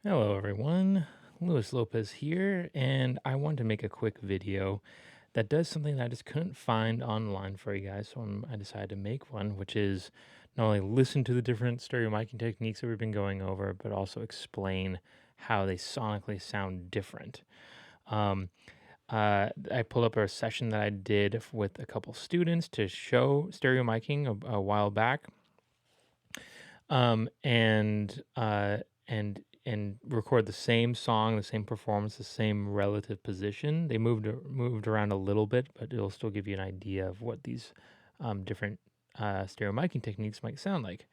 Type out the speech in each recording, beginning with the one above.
Hello, everyone. Luis Lopez here, and I wanted to make a quick video that does something that I just couldn't find online for you guys. So I decided to make one, which is not only listen to the different stereo miking techniques that we've been going over, but also explain how they sonically sound different. I pulled up a session that I did with a couple students to show stereo miking a while back, and record the same song, the same performance, the same relative position. They moved around a little bit, but it'll still give you an idea of what these different stereo miking techniques might sound like.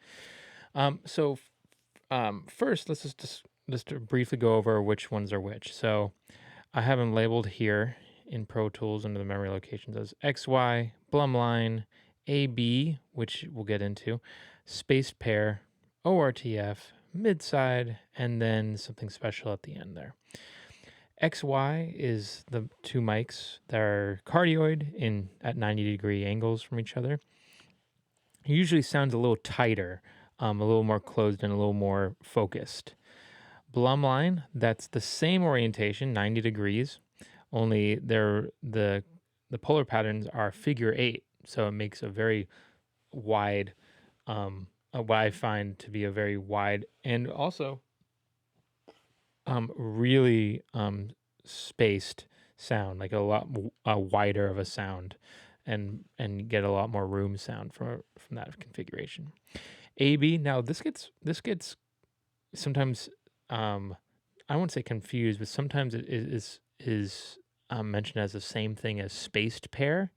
First, let's just briefly go over which ones are which. So I have them labeled here in Pro Tools under the memory locations as XY, Blumline, AB, which we'll get into, spaced pair, ORTF, midside, and then something special at the end there. XY is the two mics that are cardioid at 90-degree angles from each other. It usually sounds a little tighter, a little more closed and a little more focused. Blumline, that's the same orientation, 90 degrees, only the polar patterns are figure 8, so it makes a very wide, what I find to be a very wide and also really spaced sound, like a lot wider of a sound, and get a lot more room sound from that configuration. AB, now this gets sometimes I won't say confused, but sometimes it is mentioned as the same thing as spaced pair.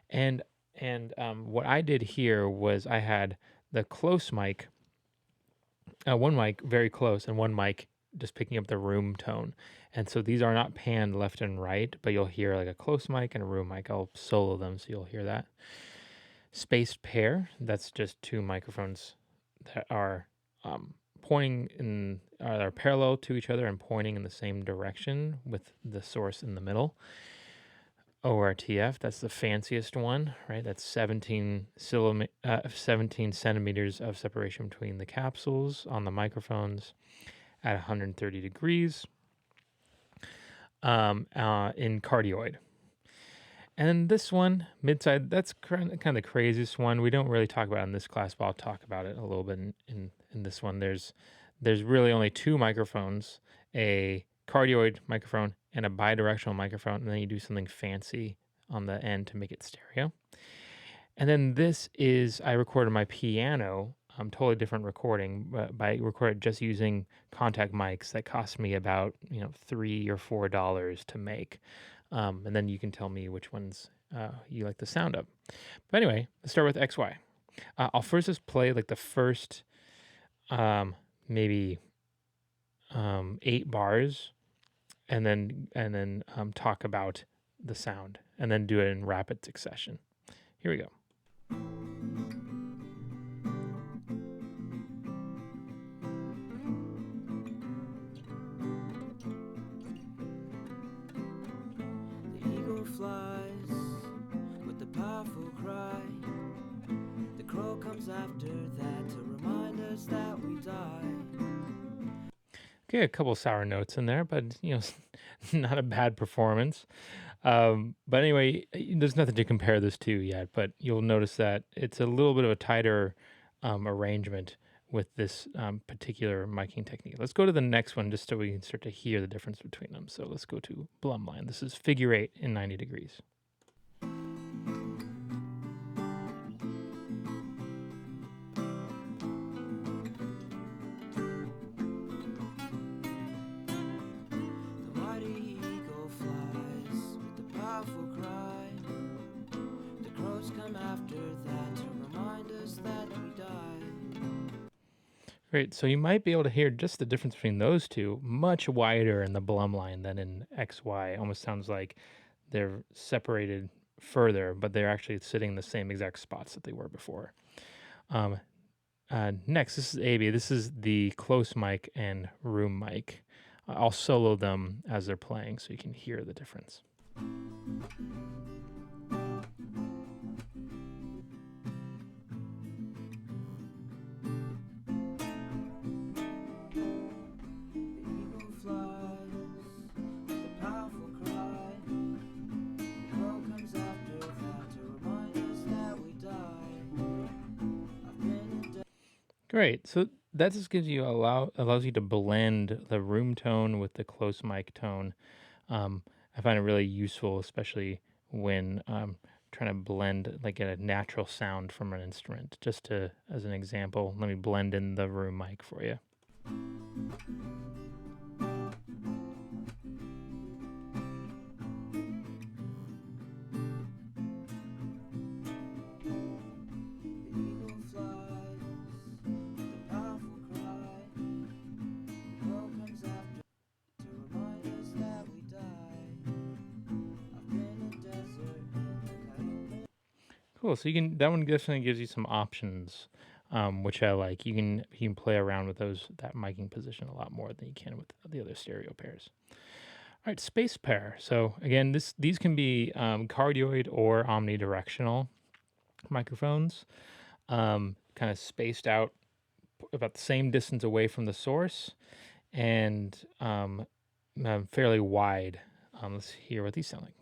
And what I did here was I had the close mic, one mic very close, and one mic just picking up the room tone. And so these are not panned left and right, but you'll hear like a close mic and a room mic. I'll solo them so you'll hear that. Spaced pair, that's just two microphones that are pointing are parallel to each other and pointing in the same direction with the source in the middle. ORTF, that's the fanciest one, right? That's 17 centimeters of separation between the capsules on the microphones at 130 degrees in cardioid. And this one, midside, that's kind of the craziest one. We don't really talk about it in this class, but I'll talk about it a little bit in this one. There's really only two microphones, a cardioid microphone and a bidirectional microphone, and then you do something fancy on the end to make it stereo. And then this is, I recorded my piano, totally different recording, but I recorded just using contact mics that cost me about $3 or $4 to make. And then you can tell me which ones you like the sound of. But anyway, let's start with XY. I'll first just play like the first maybe 8 bars, and then talk about the sound, and then do it in rapid succession. Here we go. The eagle flies with the powerful cry. The crow comes after that to remind us that we die. Okay, a couple sour notes in there, but not a bad performance. But anyway, there's nothing to compare this to yet, but you'll notice that it's a little bit of a tighter arrangement with this particular miking technique. Let's go to the next one just so we can start to hear the difference between them. So let's go to Blumline. This is figure 8 in 90 degrees. The mighty eagle flies with the powerful cry. The crows come after that to remind us that we die. Great. So you might be able to hear just the difference between those two, much wider in the Blumline than in XY. Almost sounds like they're separated further, but they're actually sitting in the same exact spots that they were before. Next, this is AB. This is the close mic and room mic. I'll solo them as they're playing so you can hear the difference. Great. So that just gives you allows you to blend the room tone with the close mic tone. Um, I find it really useful, especially when trying to blend like get a natural sound from an instrument. Just to as an example, let me blend in the room mic for you. The eagle flies with a powerful cry. The crow comes after to remind us that we die. I've been a desert in the coyote. Cool. So you can that one definitely gives you some options, which I like. You can play around with that miking position a lot more than you can with the other stereo pairs. All right, space pair. So again, these can be cardioid or omnidirectional microphones, kind of spaced out about the same distance away from the source and fairly wide. Let's hear what these sound like.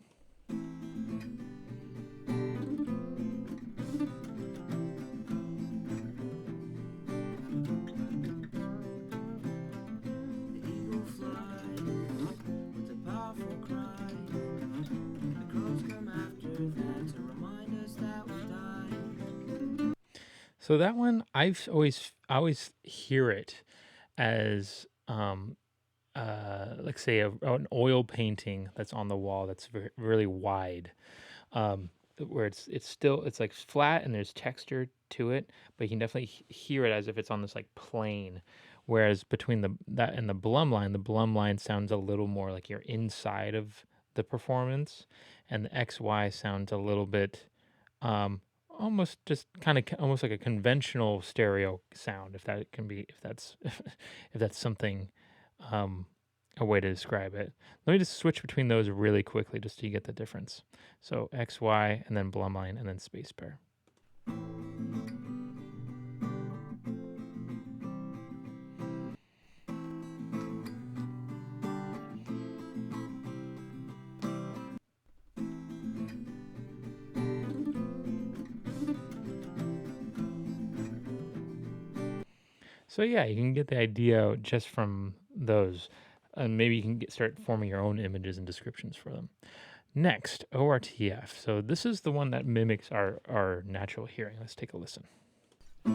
The eagle flies with a powerful cry. The crows come after that to remind us that we die. So that one, I always hear it as like say an oil painting that's on the wall that's really wide, where it's like flat and there's texture to it, but you can definitely hear it as if it's on this like plane. Whereas between that and the Blum line sounds a little more like you're inside of the performance, and the XY sounds a little bit almost just kind of almost like a conventional stereo sound, if that can be if that's if that's something um a way to describe it. Let me just switch between those really quickly just so you get the difference. So XY and then Blumline and then space pair. So yeah, you can get the idea just from those. And maybe you can start forming your own images and descriptions for them. Next, ORTF. So this is the one that mimics our natural hearing. Let's take a listen. The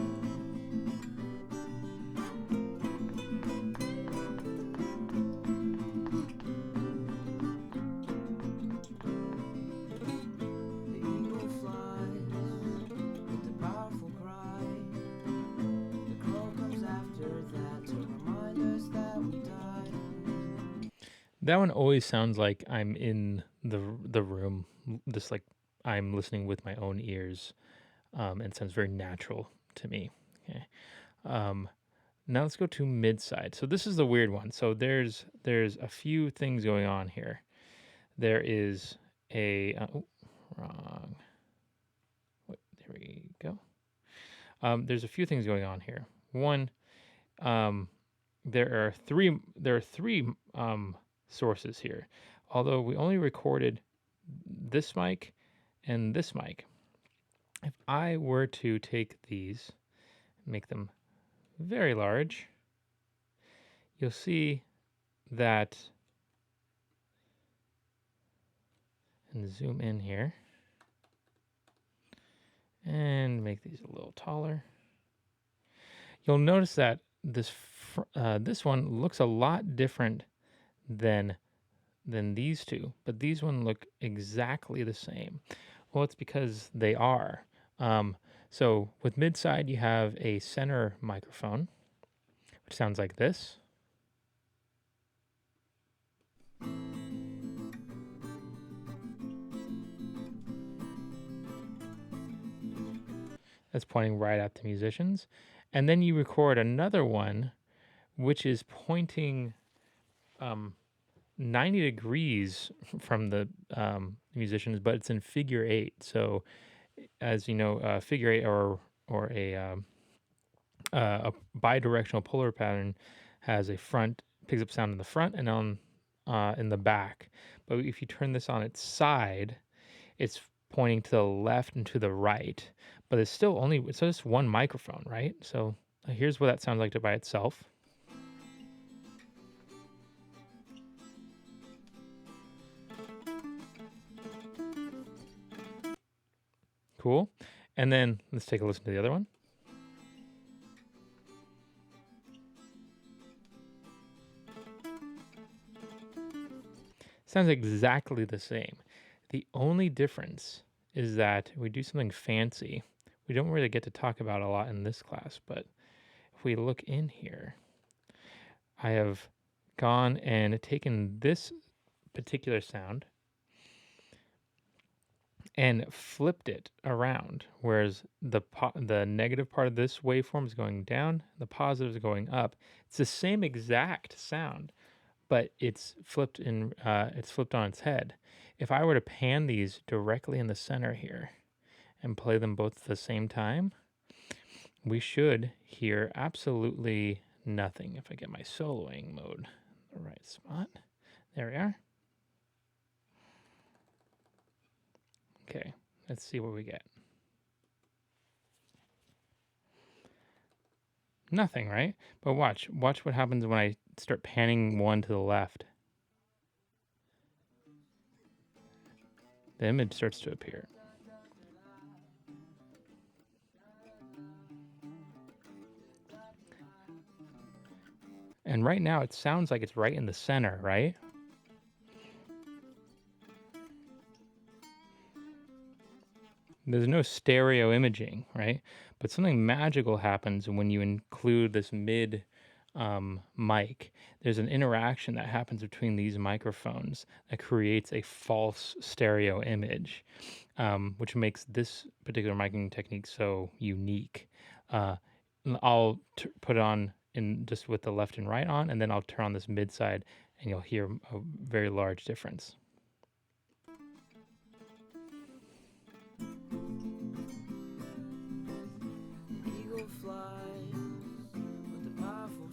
eagle flies with a powerful cry. The crow comes after that to remind us that we die. That one always sounds like I'm in the room, just like I'm listening with my own ears, and sounds very natural to me. Okay. Um, Now let's go to mid side. So this is the weird one. So there's a few things going on here. There is wrong. Wait, there we go. There's a few things going on here. One, um, there are three sources here. Although we only recorded this mic and this mic. If I were to take these, make them very large, you'll see that, and zoom in here and make these a little taller. You'll notice that this one looks a lot different than these two, but these one look exactly the same. Well, it's because they are. So with mid side, you have a center microphone, which sounds like this. That's pointing right at the musicians. And then you record another one, which is pointing 90 degrees from the musicians, but it's in figure eight. So, as you know, figure eight or a bidirectional polar pattern has a front, picks up sound in the front and on in the back. But if you turn this on its side, it's pointing to the left and to the right. But it's still only it's just one microphone, right? So here's what that sounds like by itself. Cool. And then let's take a listen to the other one. Sounds exactly the same. The only difference is that we do something fancy. We don't really get to talk about a lot in this class, but if we look in here, I have gone and taken this particular sound and flipped it around, whereas the negative part of this waveform is going down, the positive is going up. It's the same exact sound, but it's flipped on its head. If I were to pan these directly in the center here and play them both at the same time, we should hear absolutely nothing. If I get my soloing mode in the right spot, there we are. Okay, let's see what we get. Nothing, right? But watch what happens when I start panning one to the left. The image starts to appear. And right now it sounds like it's right in the center, right? There's no stereo imaging, right? But something magical happens when you include this mid mic. There's an interaction that happens between these microphones that creates a false stereo image, which makes this particular miking technique so unique. I'll put it on in just with the left and right on, and then I'll turn on this mid side, and you'll hear a very large difference. Eagle flies with the powerful.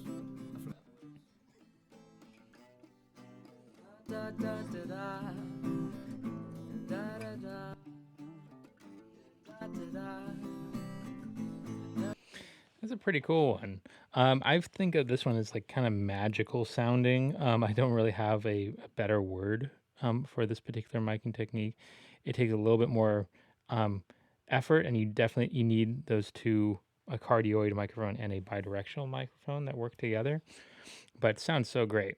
Da da da da da da da da da da. That's a pretty cool one. I think of this one as like kind of magical sounding. I don't really have a better word for this particular miking technique. It takes a little bit more effort, and you need those two, a cardioid microphone and a bidirectional microphone that work together. But it sounds so great.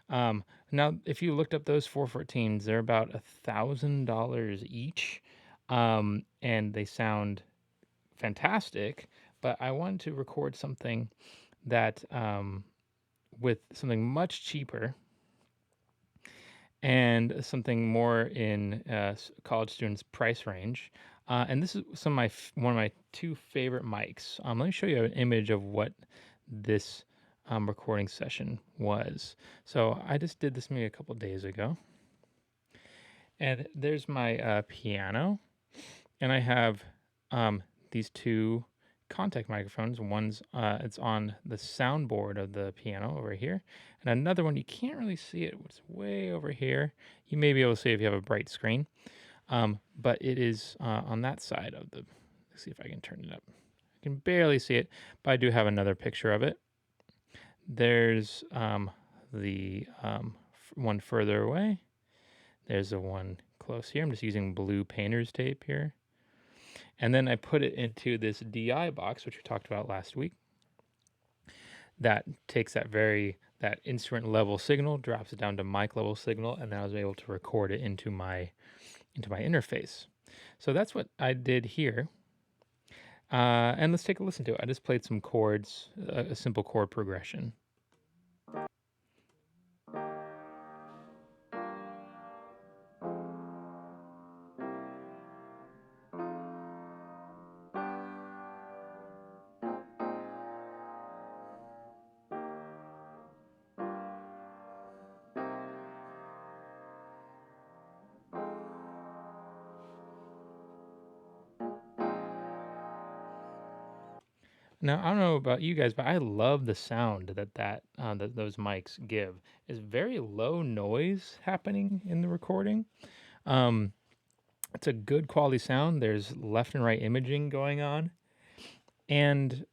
Now, if you looked up those 414s, they're about $1,000 each, and they sound fantastic. But I wanted to record something that with something much cheaper and something more in college students' price range. And this is one of my two favorite mics. Let me show you an image of what this recording session was. So I just did this maybe a couple days ago. And there's my piano. And I have these two contact microphones. One's it's on the soundboard of the piano over here, and another one you can't really see it. It's way over here. You may be able to see if you have a bright screen, but it is on that side of the. Let's see if I can turn it up. I can barely see it, but I do have another picture of it. There's the one further away. There's the one close here. I'm just using blue painter's tape here. And then I put it into this DI box, which we talked about last week. That takes that instrument level signal, drops it down to mic level signal, and then I was able to record it into my interface. So that's what I did here. And let's take a listen to it. I just played some chords, a simple chord progression. Now, I don't know about you guys, but I love the sound that those mics give. It's very low noise happening in the recording. It's a good quality sound. There's left and right imaging going on, and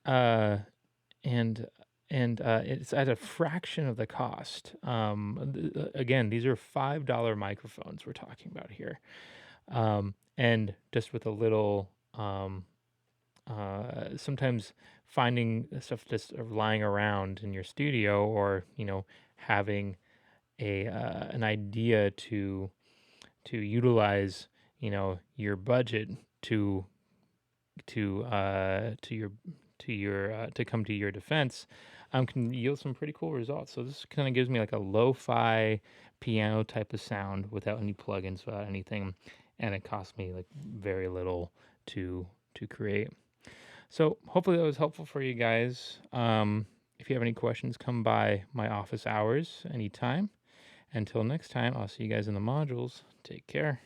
and it's at a fraction of the cost. Again, these are $5 microphones we're talking about here, and just with a little. Sometimes finding stuff just lying around in your studio, or having an idea to utilize your budget to to your to come to your defense, can yield some pretty cool results. So this kind of gives me like a lo-fi piano type of sound without any plugins, without anything, and it costs me like very little to create. So hopefully that was helpful for you guys. If you have any questions, come by my office hours anytime. Until next time, I'll see you guys in the modules. Take care.